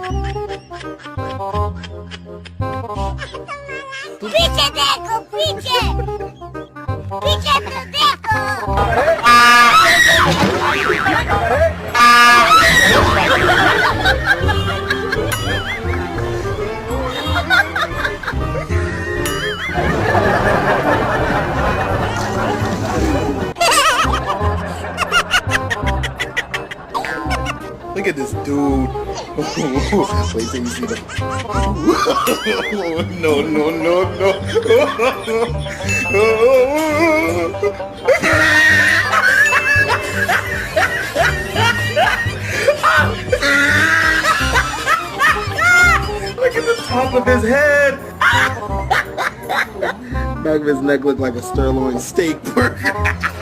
¡Piche, Deco! ¡Piche! ¡Piche, Deco! Look at this dude. Wait till you see the. No, no, no, no. Look at the top of his head. Back of his neck looked like a sirloin steak burger.